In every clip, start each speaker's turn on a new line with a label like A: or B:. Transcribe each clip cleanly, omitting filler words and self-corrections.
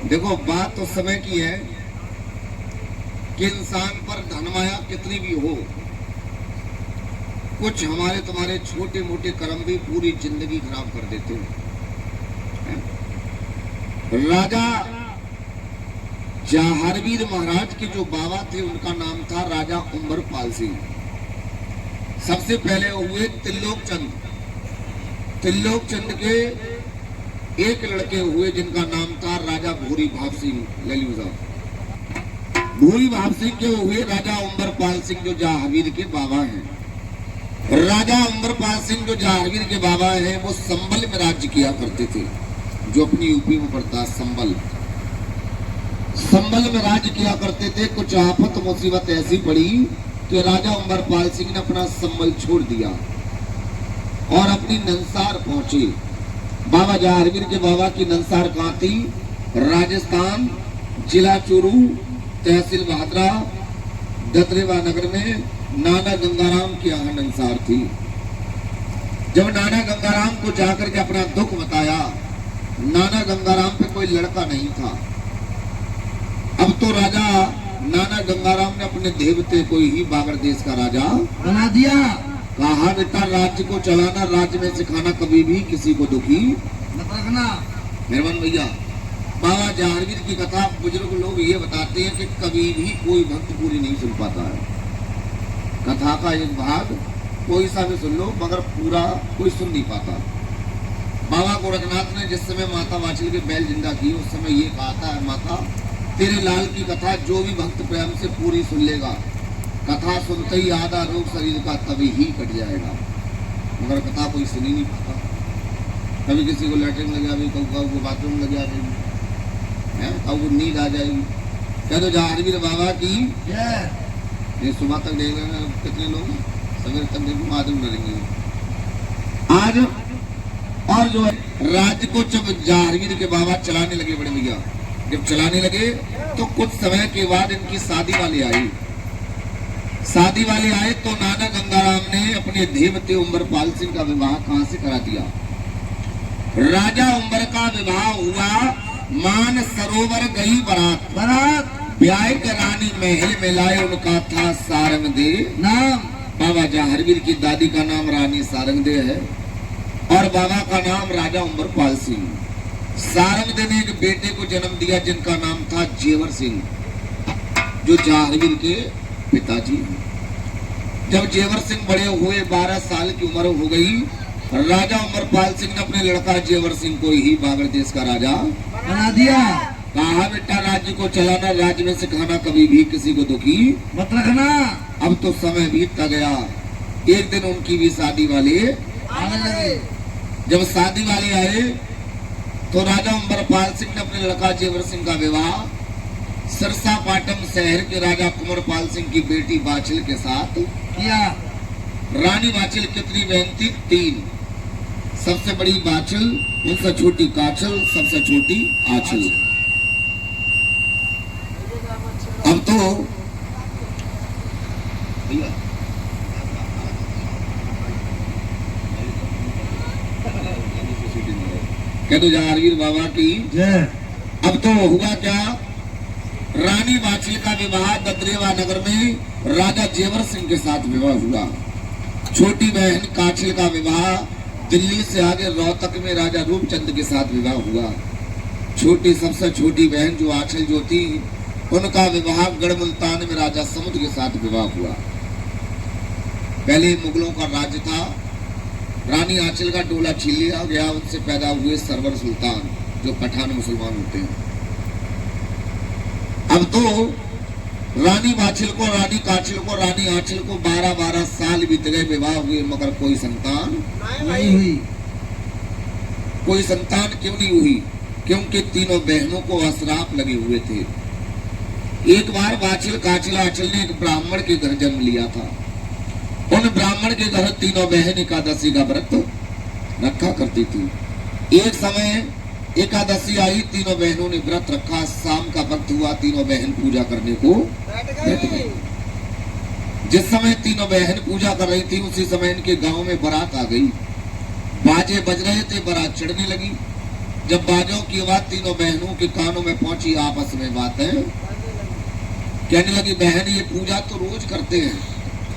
A: देखो बात तो समय की है कि इंसान पर धनमाया कितनी भी हो, कुछ हमारे तुम्हारे छोटे मोटे कर्म भी पूरी जिंदगी खराब कर देते हैं। राजा जहारवीर महाराज के जो बाबा थे उनका नाम था राजा उमरपाल सिंह। सबसे पहले हुए त्रिलोक चंद। त्रिलोक चंद के एक लड़के हुए जिनका नाम था राजा भूरी भाव सिंह ललिता। भूरी भाव सिंह के हुए राजा उमरपाल सिंह जो जहांगीर के बाबा हैं। राजा उमरपाल सिंह जो जहांगीर के बाबा हैं वो संभल में राज्य किया करते थे, जो अपनी यूपी में पड़ता संभल। संभल में राज्य किया करते थे। कुछ आफत मुसीबत ऐसी पड़ी कि राजा उमरपाल सिंह ने अपना संभल छोड़ दिया और अपनी नंसार पहुंचे। बाबा जहांगीर के बाबा की नंसार कहाँ थी? राजस्थान, जिला चूरू, तहसील भादरा, दत्रेवा नगर में नाना गंगाराम की यहाँ नंसार थी। जब नाना गंगाराम को जाकर के अपना दुख बताया, नाना गंगाराम पे कोई लड़का नहीं था। अब तो राजा नाना गंगाराम ने अपने देवते को ही बागर देश का राजा बना दिया। कहा बेटा राज्य को चलाना, राज्य में सिखाना, कभी भी किसी को दुखी मत रखना। मेहरबान भैया, बाबा जहांगीर की कथा बुजुर्ग लोग ये बताते हैं कि कभी भी कोई भक्त पूरी नहीं सुन पाता है। कथा का एक भाग कोई सा भी सुन लो मगर पूरा कोई सुन नहीं पाता। बाबा गोरखनाथ ने जिस समय माता वाचल के बैल जिंदा की उस समय ये कहा था, माता तेरे लाल की कथा जो भी भक्त प्रेम से पूरी सुन लेगा, कथा सुनते ही आधा रोग शरीर का तभी ही कट जाएगा। मगर कथा कोई सुन ही नहीं पाता। कभी किसी को लैट्रिन लग जाएगी, कभी को बाथरूम लग जाएगी, कभी को नींद आ जाएगी। क्या तो जहांगीर बाबा की ये सुबह तक देख रहे हैं कितने लोग, सवेरे तक देखो माधुम डरेंगे आज। और जो है राज्य को जब जहांगीर के बाबा चलाने लगे, बड़े भैया जब चलाने लगे तो कुछ समय के बाद इनकी शादी वाली आई। शादी वाले आए तो नाना गंगाराम ने अपने देवते उमरपाल सिंह का विवाह कहां से करा दिया? राजा उमर का विवाह हुआ, मान सरोवर गई बारात। बारात ब्याह के रानी महल में लाए, उनका था सारंगदे नाम। बाबा जहांगीर की दादी का नाम रानी सारंगदे है और बाबा का नाम राजा उमरपाल सिंह। सारंगदे ने एक बेटे को जन्म दिया जिनका नाम था जेवर सिंह, जो जहांगीर के पिताजी। जब जेवर सिंह बड़े हुए, 12 साल की उम्र हो गई, राजा उमरपाल सिंह ने अपने लड़का जेवर सिंह को ही बागर देश का राजा बना दिया। कहा बेटा राज्य को चलाना, राज्य में सिखाना, कभी भी किसी को दुखी मत रखना। अब तो समय बीतता गया। एक दिन उनकी भी शादी वाले आने लगे। जब शादी वाले आए तो राजा उमरपाल सिंह ने अपने लड़का जेवर सिंह का विवाह सिरसा पाटम शहर के राजा कुंवरपाल सिंह की बेटी बाछिल के साथ किया। रानी बाछिल कितनी बहन थी? 3। सबसे बड़ी बाछिल, उनसे छोटी काछल, सबसे छोटी आछिल। अब तो कह दो जहांगीर बाबा की जय। अब तो हुआ क्या, रानी बाछिल का विवाह दत्रेवा नगर में राजा जेवर सिंह के साथ विवाह हुआ। छोटी बहन काछिल का विवाह दिल्ली से आगे रोहतक में राजा रूपचंद के साथ विवाह हुआ। छोटी सबसे छोटी बहन जो आंचल जो थी, उनका विवाह गढ़ मुल्तान में राजा समुद्र के साथ विवाह हुआ। पहले मुगलों का राज्य था। रानी आंचल का डोला छीन लिया गया, उनसे पैदा हुए सरवर सुल्तान जो पठान मुसलमान होते हैं। अब तो रानी बाछिल को, रानी काछिल को, रानी आंचल को 12-12 साल बीत गए, विवाह हुए मगर कोई संतान नहीं हुई। कोई संतान क्यों नहीं हुई? क्योंकि तीनों बहनों को अश्राप लगे हुए थे। एक बार बाछिल, काछिल, आंचल ने एक ब्राह्मण के घर जन्म लिया था। उन ब्राह्मण के घर तीनों बहन एकादशी का व्रत रखा करती थी। एक समय एकादशी आई, तीनों बहनों ने व्रत रखा। शाम का वक्त हुआ, तीनों बहन पूजा करने को बैठ गई। जिस समय तीनों बहन पूजा कर रही थी उसी समय इनके गांव में बारात आ गई। बाजे बज रहे थे, बारात चढ़ने लगी। जब बाजों की आवाज तीनों बहनों के कानों में पहुंची, आपस में बातें कहने लगी, बहन ये पूजा तो रोज करते हैं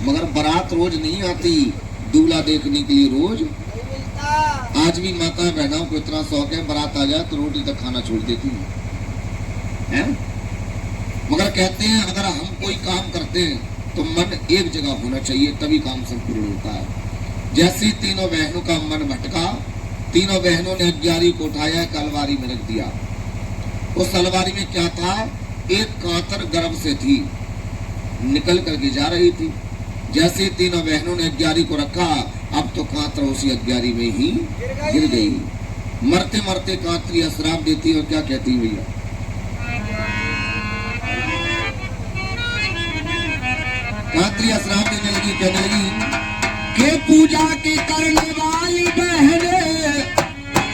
A: मगर बारात रोज नहीं आती, दूल्हा देखने के लिए रोज। आज भी माता बहनों को इतना शौक है, बारात आ जाए तो रोटी तक खाना छोड़ देती है। मगर कहते हैं अगर हम कोई काम करते हैं तो मन एक जगह होना चाहिए, तभी काम संपूर्ण होता है। जैसे तीनों बहनों का मन भटका, तीनों बहनों ने अग्यारी को उठाया, अलमारी में रख दिया। उस अलमारी में क्या था, एक कांतर गर्भ से थी, निकल करके जा रही थी। जैसे तीनों बहनों ने अग्यारी को रखा, अब तो कांतर उसी अग्यारी में ही गिर गई। मरते मरते कांतरी श्राप देती और क्या कहती भैया, कांतरी श्राप देने लगी, कहने लगी के पूजा की करने वाली बहने,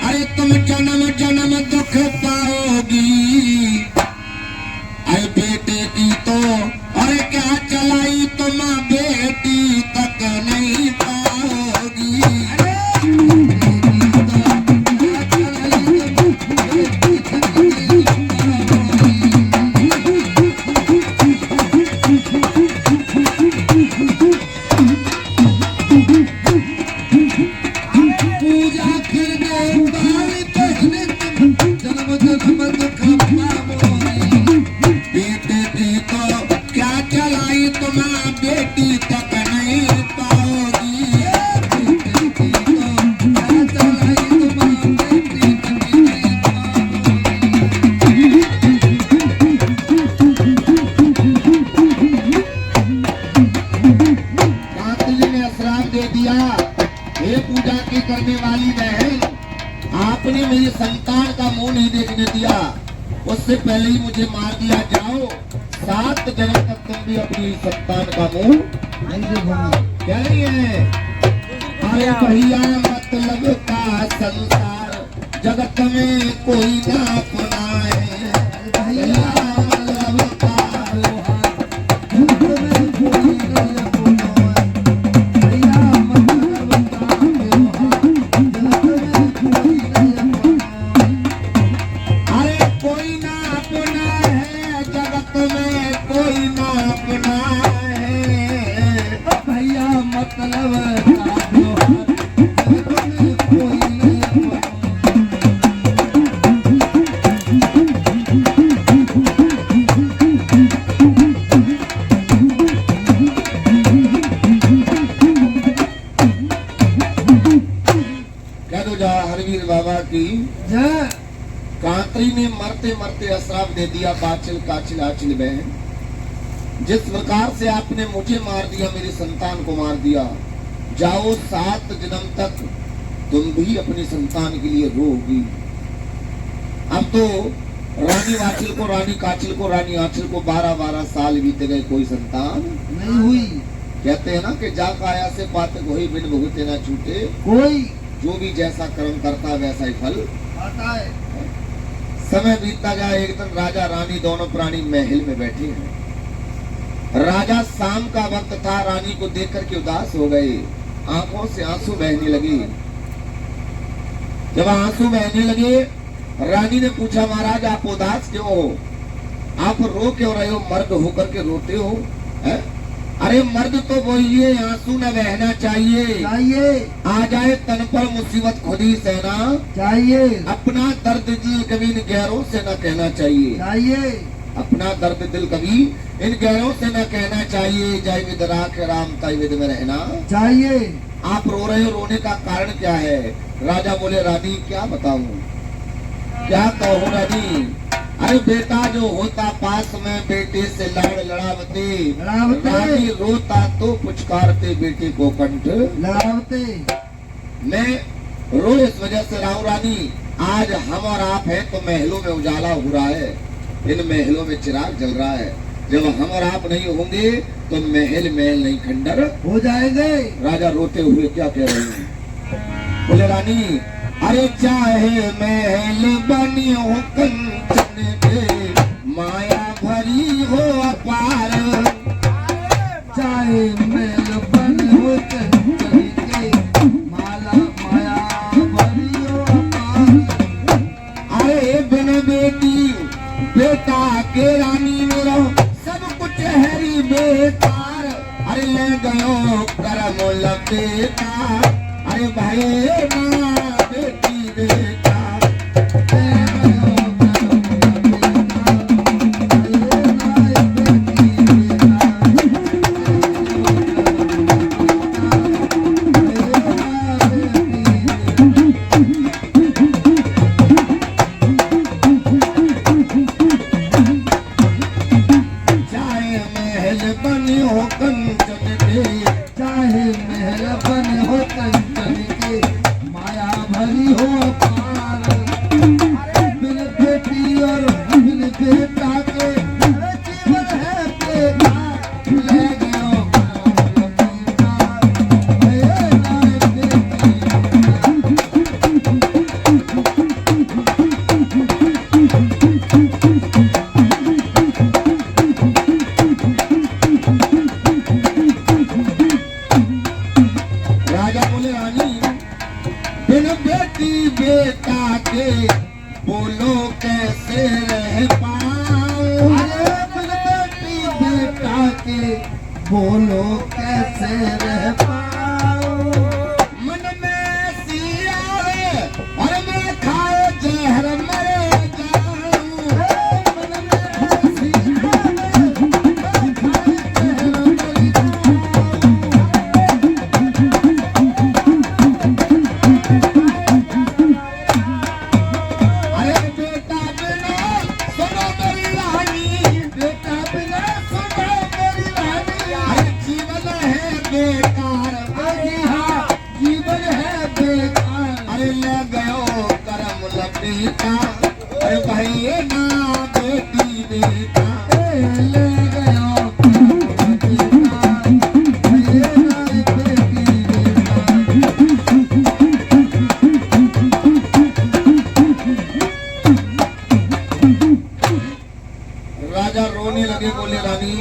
A: अरे तुम जन्म जन्म दुख पाओगी। अरे बेटे की तो अरे क्या चलाई तुम बेटी तक नहीं पाओगी। करने वाली बहन, आपने मेरी संतान का मुंह नहीं देखने दिया, उससे पहले ही मुझे मार दिया। जाओ 7 जन्म तक तुम भी अपनी संतान का मुंह नहीं देखोगे। क्या नहीं है, अरे भैया मतलब का संसार जगत में कोई ना अपना है। भैया मतलब का हरवीर बाबा की। कांतरी ने मरते मरते अश्राप दे दिया, बाचिल काचिल आचिल बहन, जिस प्रकार से आपने मुझे मार दिया, मेरी संतान को मार दिया, जाओ 7 जन्म तक तुम भी अपनी संतान के लिए रोगी। अब तो रानी वाचिल को, रानी काचिल को, रानी आचिल को 12-12 साल बीते गए, कोई संतान नहीं हुई। कहते हैं ना कि जा काया से पातक होई, बिन भुगते ना छूटे कोई। जो भी जैसा कर्म करता वैसा ही फल आता है। समय बीतता जाए, एक दिन राजा रानी दोनों प्राणी महल में बैठे हैं। राजा शाम का वक्त था, रानी को देख करके उदास हो गए, आंखों से आंसू बहने लगे। जब आंसू बहने लगे, रानी ने पूछा, महाराज आप उदास क्यों हो, आप रो क्यों रहे हो, मर्द होकर के रोते हो है? अरे मर्द तो वही है, आंसू न बहना चाहिए। आ जाए तन पर मुसीबत खुद ही सहना चाहिए। अपना दर्द दिल कभी इन गैरों से न कहना चाहिए। अपना दर्द दिल कभी इन गैरों से न कहना चाहिए। जय विद राख राम तय विद में रहना चाहिए। आप रो रहे हो, रोने का कारण क्या है? राजा बोले, रानी क्या बताऊं, क्या कहो रानी। अरे बेटा जो होता पास में, बेटे से लाड़ लड़ावते, रानी रोता तो पुचकारते, बेटे को कंठ लड़ावते। मैं रो इस वजह से रहा हूं रानी, आज हम और आप हैं तो महलों में उजाला हो रहा है, इन महलों में चिराग जल रहा है। जब हम और आप नहीं होंगे तो महल महल नहीं खंडर हो जाएंगे। राजा रोते हुए क्या कह रहे हैं? बोले रानी, अरे चाहे महल बनी हो कंचन के, माया भरी हो अपार, चाहे महल बनी हो कंचन के, माया भरी हो अपार। बेटा के रानी मेरो सब कुछ हरी बेकार, अरे ले गयो करम लपेटा, अरे भाई ना बेटी बेटा बोलो कैसे रह पाऊं, बेटा के बोलो कैसे रह पाऊं, मन में सिया है और मैं खाए जहर मर जाऊं, मन में सिया है मैं खाए जहर मर जाऊं, अरे भाई ना बेटी बेटा ले गयो बेटा, ना बेटी बेटा। राजा रोने लगे, बोले रानी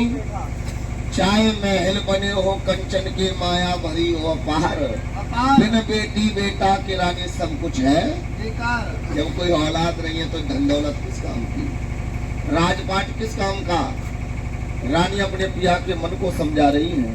A: चाहे महल बने हो कंचन के माया भरी हो पार, बिन बेटी बेटा के रानी सब कुछ है जब कोई औलाद नहीं है तो धन दौलत किस काम की, राजपाट किस काम का। रानी अपने पिया के मन को समझा रही है।